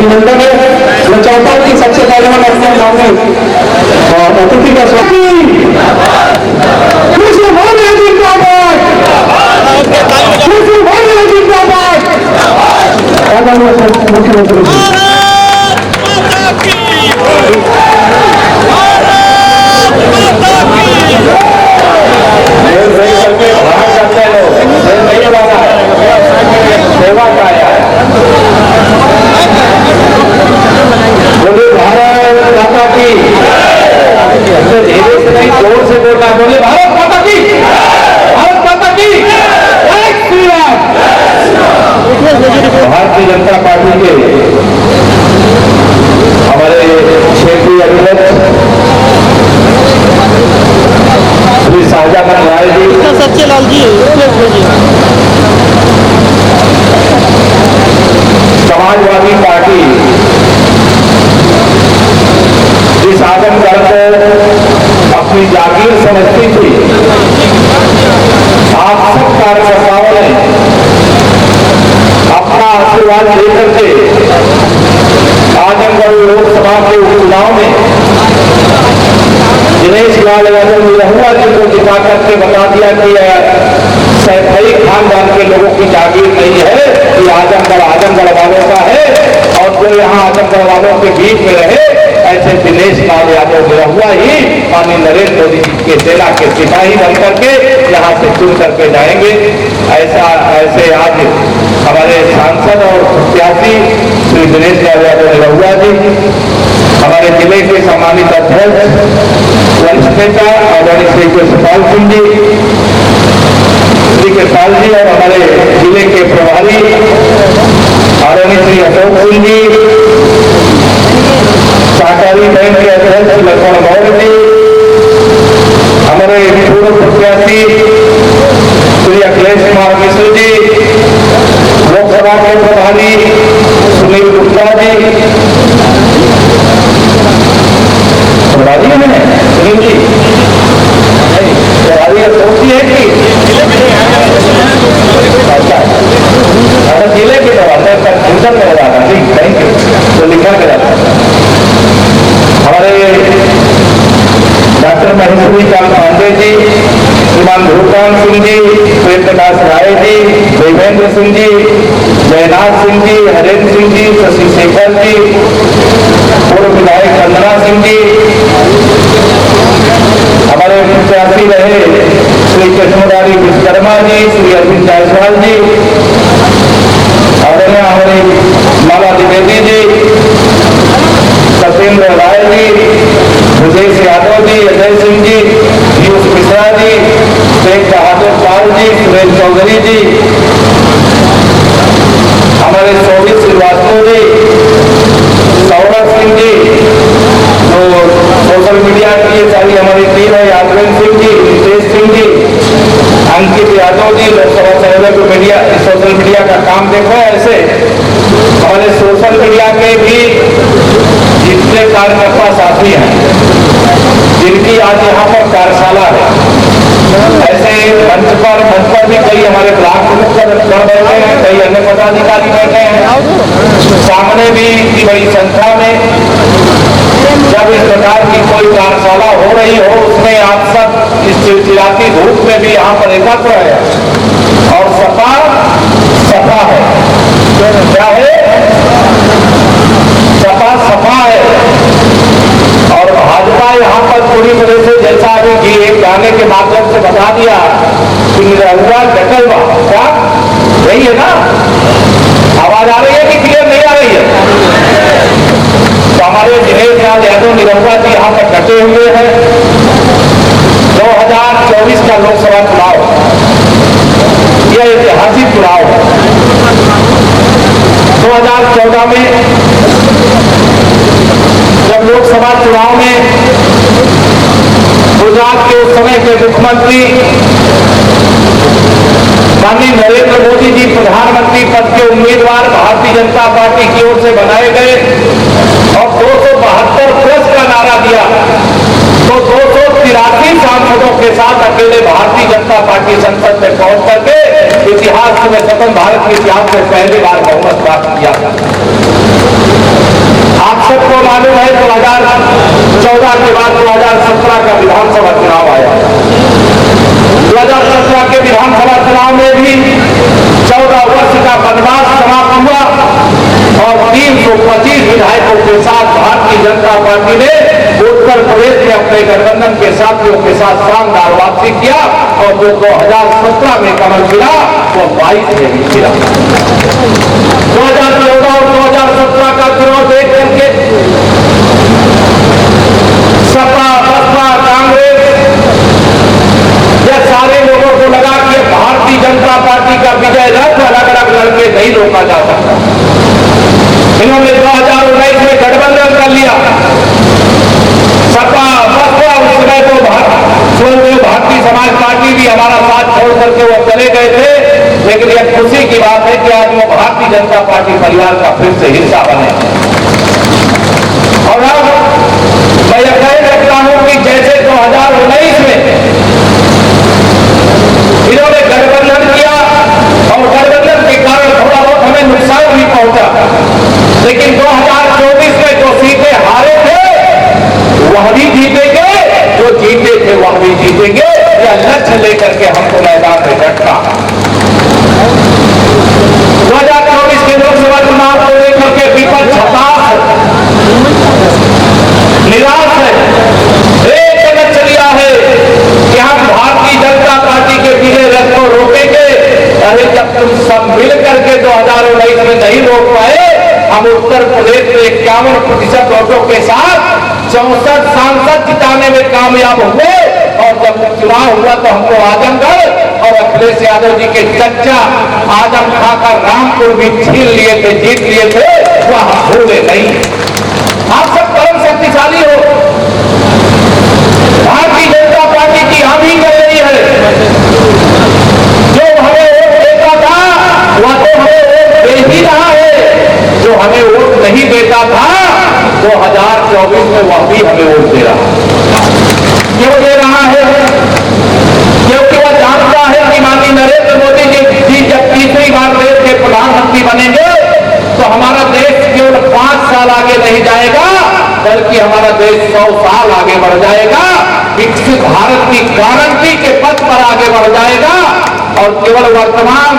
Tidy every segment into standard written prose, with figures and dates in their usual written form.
अभिनंदन है। मैं चाहता हूँ कि सबसे पहले हम अपने सामने अतिथि का स्वागत मुख्यमंत्री सेवा का आया है। बोले भारत माता की, धीरे से नहीं जोर से बोलना। बोले भारत माता की, भारत माता की जय श्री राम। भारतीय जनता पार्टी के हमारे क्षेत्रीय अध्यक्ष श्री शाहजहां राय जी, सच्चेलाल जी, समाजवादी पार्टी जिस आजमगढ़ को अपनी जागीर समझती थी, आप सब कार्यकर्ताओं ने अपना आशीर्वाद लेकर के आजमगढ़ लोकसभा के उपचुनाव में दिनेश लाल यादव निरहुआ जी को जिता करके बता दिया कि सैफई खानदान के लोगों की जागीर नहीं है, कि आजमगढ़ वालों का है, और जो यहाँ आजमगढ़ वालों के बीच में रहे ऐसे दिनेश लाल यादव निरहुआ ही माननीय नरेंद्र मोदी जी के सेना के सिपाही बन करके यहाँ से चुन करके जाएंगे। ऐसे आज हमारे सांसद और प्रत्याशी श्री दिनेश लाल यादव निरहुआ जी, हमारे जिले के सम्मानित अध्यक्ष वरिष्ठ नेता आदरणीय श्री कृष्णपाल सिंह जी, श्री कृपाल जी, और हमारे जिले के प्रभारी आदरणीय श्री अशोक सिंह जी, सहकारी बैंक के अध्यक्ष लक्ष्मण मौर्य जी, हमारे पूर्व प्रत्याशी श्री अखिलेश कुमार मिश्र जी, लोकसभा के प्रभारी सुनील गुप्ता जी, प्रभारी है सुनील जी, प्रभारी अशोक जी है कि जिले के प्रभारी का चिंतन में होगा। ठीक, थैंक यू। तो लिखा गया हमारे डॉक्टर महेश्वरी काल पांडे जी, श्रीमान ध्रुवकांत सिंह जी, प्रेम प्रकाश राय जी, देवेंद्र सिंह जी, जयनाथ सिंह जी, हरेंद्र सिंह जी, शशि शेखर जी, पूर्व विधायक वंदना सिंह जी, हमारे प्रत्याशी रहे श्री कृष्णधारी विश्वकर्मा जी, श्री अरविंद जायसवाल जी, और हमारे माला द्विवेदी जी, सत्येंद्र राय जी, मुकेश यादव जी, अजय सिंह जी, पीयूष मिश्रा जी, शेख बहादुर पाल जी, सुरेश चौधरी जी, हमारे शोभित श्रीवास्तव जी, सौरभ सिंह जी, जो सोशल मीडिया की ये सारी हमारी टीम है, यादवेंद्र सिंह जी, नितेश सिंह जी, अंकित यादव जी, लोकसभा चैनल को मीडिया सोशल मीडिया का काम देखो। ऐसे हमारे सोशल मीडिया के भी जितने कार्यकर्ता साथी हैं, जिनकी आज यहाँ पर कार्यशाला है, ऐसे मंच पर भी कई हमारे ब्लॉक प्रमुख कर बैठे हैं, कई अन्य पदाधिकारी बैठे हैं, सामने भी इतनी बड़ी संख्या में जब इस प्रकार की कोई कार्यशाला हो रही हो, उसमें आप सब इस चिलचिलाती धूप में भी यहाँ पर एकत्र है, और सपा है, क्या है? सपा है, और भाजपा यहाँ पर पूरी तरह से, जैसा अभी एक गाने के माध्यम से बता दिया कि निरहुआ डकलवा, क्या यही है ना? आवाज आ रही है कि क्लियर नहीं आ रही है? तो हमारे दिनेश लाल यादव निरहुआ जी यहाँ पर डटे हुए हैं। 2024 का लोकसभा चुनाव यह ऐतिहासिक चुनाव है। 2014 में जब लोकसभा चुनाव में गुजरात के उस समय के मुख्यमंत्री माननीय नरेंद्र मोदी जी प्रधानमंत्री पद के उम्मीदवार भारतीय जनता पार्टी की ओर से बनाए गए और 272 प्लस का नारा दिया, तो 283 सांसदों के साथ अकेले भारतीय जनता पार्टी संसद में पहुंच करके इतिहास में स्वतंत्र भारत के इतिहास में पहली बार बहुमत प्राप्त किया था। आप सबको मालूम है 2014 के बाद 2017 का विधानसभा चुनाव आया। 2017 के विधानसभा चुनाव में भी 14 वर्ष का वनवास समाप्त हुआ और 325 विधायकों के साथ भारतीय जनता पार्टी ने उत्तर प्रदेश में अपने गठबंधन के साथियों के साथ शानदार वापसी किया और जो 2017 में कमल खिला वो 22 में भी खिला। 2014 और 2017 का चुनाव देख करके सपा, बसपा, कांग्रेस या सारे लोगों को लगा कि भारतीय जनता पार्टी का विजय रथ अलग अलग लड़के नहीं रोका जा सकता। इन्होंने 2019 में गठबंधन कर लिया। सपा, बसपा उस समय तो भारतीय समाज पार्टी भी हमारा साथ छोड़ करके वो चले गए थे, लेकिन यह खुशी की बात है कि आज वो भारतीय जनता पार्टी परिवार का फिर से हिस्सा बने। और अब मैं यह कह सकता हूं कि जैसे 2019 में इन्होंने गठबंधन किया और गठबंधन के कारण थोड़ा बहुत हमें नुकसान भी पहुंचा, लेकिन 2024 में जो सीटें हारे थे वह भी जीतेंगे, जो जीते थे वह भी जीतेंगे। यह लक्ष्य लेकर के हमको मैदान में डटना। 2024 के लोकसभा चुनाव को लेकर के विपक्ष हताश है, निराश है, एक नजरिया है कि हम भारतीय जनता पार्टी के विजय रथ को रोकेंगे। अरे जब तुम सब मिल करके 2019 में नहीं रोक पाए, हम उत्तर प्रदेश में 51% वोटों के साथ 64 सांसद जिताने में कामयाब हुए और जब चुनाव हुआ तो हमको आजमगढ़ और अखिलेश यादव जी के चच्चा आजम खां का रामपुर भी छीन लिए थे, जीत लिए थे, वह भूले नहीं। आप सब परम शक्तिशाली हो, भारतीय जनता पार्टी की हामी कर रही है। जो हमें वोट देता था वह तो हमें वोट दे ही रहा है, जो हमें वोट नहीं देता था 2024 में वह भी हमें वोट दे रहा है। क्यों दे रहा है? क्योंकि वह जानता है कि माननीय नरेंद्र मोदी जी जब तीसरी बार देश के प्रधानमंत्री बनेंगे तो हमारा देश केवल 5 साल आगे नहीं जाएगा, बल्कि हमारा देश 100 साल आगे बढ़ जाएगा, विकसित भारत की गारंटी के पथ पर आगे बढ़ जाएगा। और केवल वर्तमान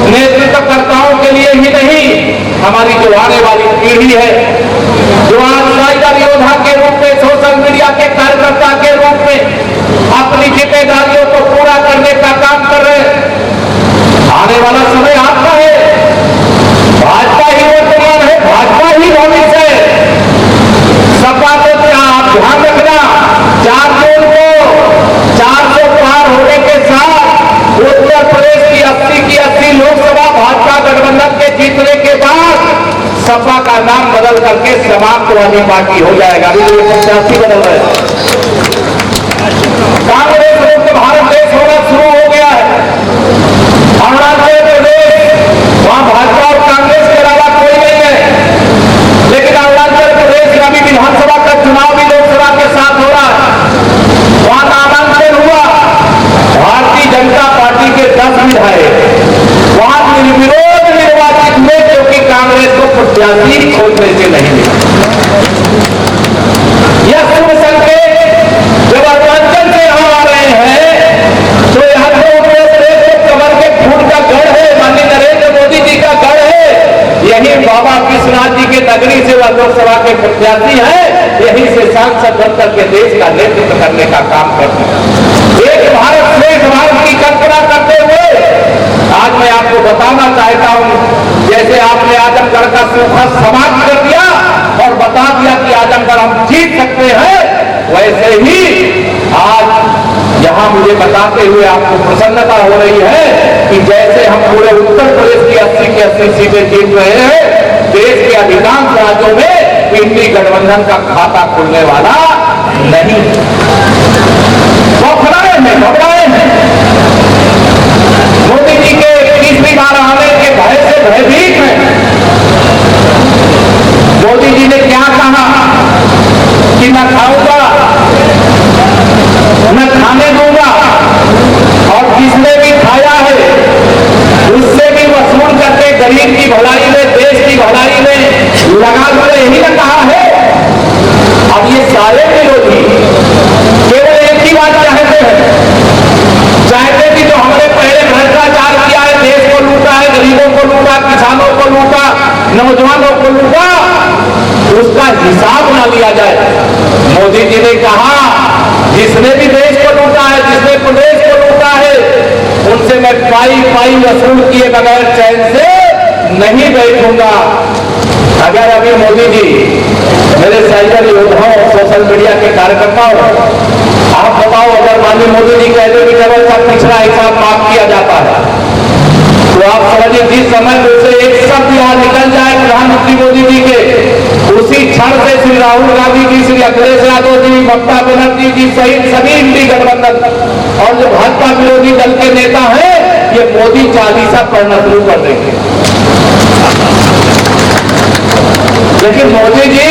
नेतृत्वकर्ताओं के लिए ही नहीं, हमारी जो आने वाली पीढ़ी है, जो आज साइबर योद्धा के रूप में, सोशल मीडिया के कार्यकर्ता के रूप में अपनी जिम्मेदारियों को पूरा करने का काम कर रहे हैं, आने वाला समय आपका है। भाजपा ही वर्तमान है, भाजपा ही भविष्य है। सपा को क्या आप ध्यान रखना, 4 जून को 400 पार होने के साथ उत्तर प्रदेश की 80 लोकसभा भाजपा गठबंधन के जीतने के बाद सपा का नाम बदल करके समाजवादी पार्टी हो जाएगा। अभी 185 बदल रहे हैं। कांग्रेस मुक्त भारत देश होना शुरू हो गया है। अरुणाचल प्रदेश, वहां भाजपा और कांग्रेस के अलावा कोई नहीं है, लेकिन अरुणाचल प्रदेश में अभी विधानसभा का चुनाव भी लोकसभा के साथ हो रहा है। वहां नामांकन हुआ, भारतीय जनता पार्टी के 10 विधायक वहां निर्विरोध निर्वाचित हुए, क्योंकि कांग्रेस को प्रत्याशी खोजने से नहीं मिला। यह शुभ संकेत जब अरुणाचल से हम आ रहे हैं तो यह तो उत्तर प्रदेश के कमल के फूल का गढ़ है, माननीय नरेंद्र मोदी जी का गढ़ है। यही बाबा विश्वनाथ जी के नगरी से वह लोकसभा के प्रत्याशी है, यही से सांसद बनकर के देश का नेतृत्व करने का काम करते हैं। एक भारत श्रेष्ठ भारत की कल्पना करते हुए आज मैं आपको बताना चाहता हूं, जैसे आपने आजमगढ़ का सूखा समाप्त कर दिया और बता दिया कि आजमगढ़ हम जीत सकते हैं, वैसे ही आज यहां मुझे बताते हुए आपको प्रसन्नता हो रही है कि जैसे हम पूरे उत्तर प्रदेश की 80 की 80 सीटें जीत रहे हैं, देश के अधिकांश राज्यों में इंडी गठबंधन का खाता खुलने वाला नहीं। घबराए हैं मोदी जी के तीसरी बार आने के भय से भयभीत हैं। मोदी जी ने क्या कहा कि मैं खाऊंगा, मैं खाने दूंगा, और जिसने भी खाया है उससे भी वसूल करके गरीब की भलाई में, देश की भलाई में लगा दे। यही ना कहा है। अब ये सारे विरोधी केवल एक ही बात चाहते हैं, चाहते कि जो हमने पहले भ्रष्टाचार किया है, देश को लूटा है, गरीबों को लूटा, किसानों को लूटा, नौजवानों को लूटा, उसका हिसाब ना लिया जाए। मोदी जी ने कहा जिसने भी देश को लूटा है, जिसने प्रदेश को लूटा है, उनसे मैं पाई पाई वसूल किए बगैर चैन से नहीं बैठूंगा। अगर अभी मोदी जी मेरे साइबर योद्धाओं, सोशल मीडिया के कार्यकर्ताओं, आप बताओ, अगर माननीय मोदी जी कहते कि केवल सब पिछड़ा हिसाब माफ किया जाता है, तो आप समझिए जिस समय से एक शब्द यहाँ निकल जाए प्रधानमंत्री मोदी जी के, उसी क्षण से श्री राहुल गांधी जी, श्री अखिलेश यादव जी, ममता बनर्जी जी सहित सभी इंडी गठबंधन और जो भाजपा विरोधी दल के नेता हैं, ये मोदी चालीसा पढ़ना शुरू कर देंगे। लेकिन मोदी जी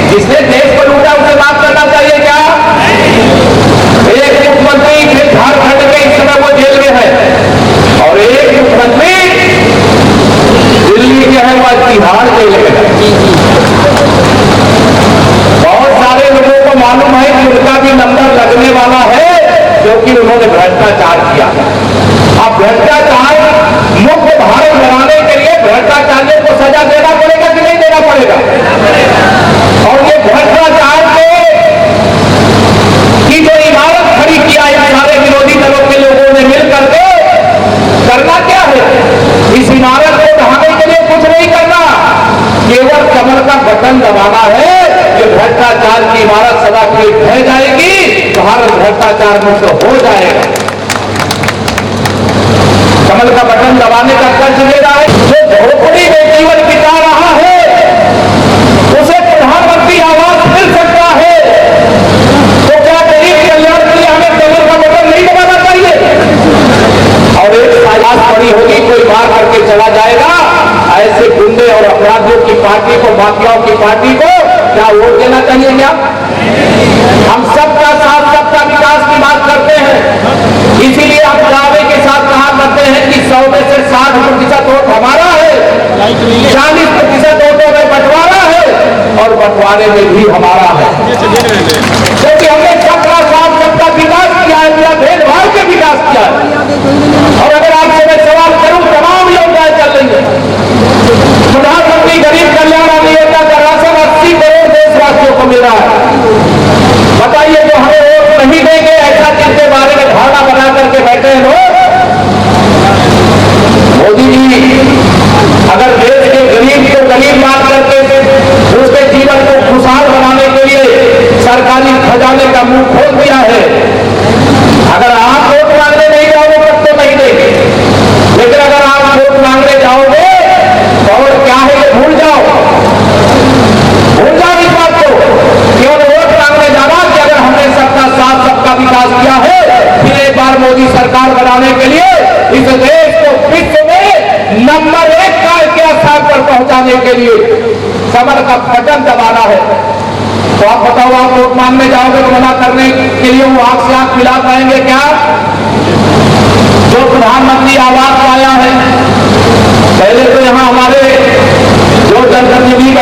जिसने देश को लूटा उसे माफ करना चाहिए क्या? एक मुख्यमंत्री फिर झारखंड के इस समय वो जेल में है, और एक मुख्यमंत्री दिल्ली के है, वह तिहाड़ जेल में है। बहुत सारे लोगों को मालूम है कि उनका भी नंबर लगने वाला है, क्योंकि उन्होंने भ्रष्टाचार किया। अब भ्रष्टाचार मुक्त भारत बनाने के लिए भ्रष्टाचारियों को सजा देना पड़ेगा कि नहीं देना पड़ेगा? और ये भ्रष्टाचार की जो इमारत खड़ी किया इन सारे विरोधी दलों के लोगों ने मिलकर के, करना क्या है? इस इमारत को ढहाने के लिए कुछ नहीं करना, केवल कमर का बटन दबाना है कि भ्रष्टाचार की इमारत सदा के लिए ढह जाएगी, भारत भ्रष्टाचार मुक्त हो जाएगा। कमल का बटन दबाने का कर्ज ले रहा है। जो झोपड़ी में जीवन बिता रहा है उसे प्रधानमंत्री आवास मिल सकता है, तो क्या गरीब कल्याण के लिए हमें कमल का बटन नहीं दबाना चाहिए? और एक साजिश पड़ी होगी, कोई मार करके चला जाएगा, ऐसे गुंडे और अपराधियों की पार्टी को, माफियाओं की पार्टी को क्या वोट देना चाहिए? क्या हम सबका साथ, सबका विकास की बात करते हैं, इसीलिए हम दावे के साथ कहा करते हैं कि 100 में से 60% वोट हमारा है, 40% वोटों में बंटवारा है, और बंटवारे में भी हमारा है, क्योंकि हमने सबका साथ, सबका विकास किया है, बिना भेदभाव के विकास किया है। और अगर आपसे मैं सवाल करूं, तमाम योजनाएं चल रही है, प्रधानमंत्री गरीब कल्याण अन्न योजना का राशन 80 करोड़ देशवासियों को मिल रहा है। बताइए, जो हमें वोट नहीं देंगे, ऐसा जिनके बारे में धारणा बना करके बैठे हैं लोग, मोदी जी अगर देश के गरीब को गरीब मान करके उसके जीवन को खुशहाल बनाने के लिए सरकारी खजाने का मुंह खोल दिया है, अगर आप वोट मांगने नहीं जाओगे तब तो नहीं देंगे, लेकिन अगर आप वोट मांगने जाओगे तो और क्या है ये भूल जाओ इस बात को, केवल वोट मांगने जाना कि अगर हमने सबका साथ, सबका विकास किया है, फिर एक बार मोदी सरकार बनाने के लिए इस देश को विश्व में नंबर 1 के स्थान पर पहुंचाने के लिए कमर का बटन दबाना है। तो आप बताओ, आप वोट मांगने जाओगे तो मना करने के लिए वो आंख से आंख मिला पाएंगे क्या? जो प्रधानमंत्री आवास पाया है, पहले तो यहां हमारे जो जनप्रतिनिधि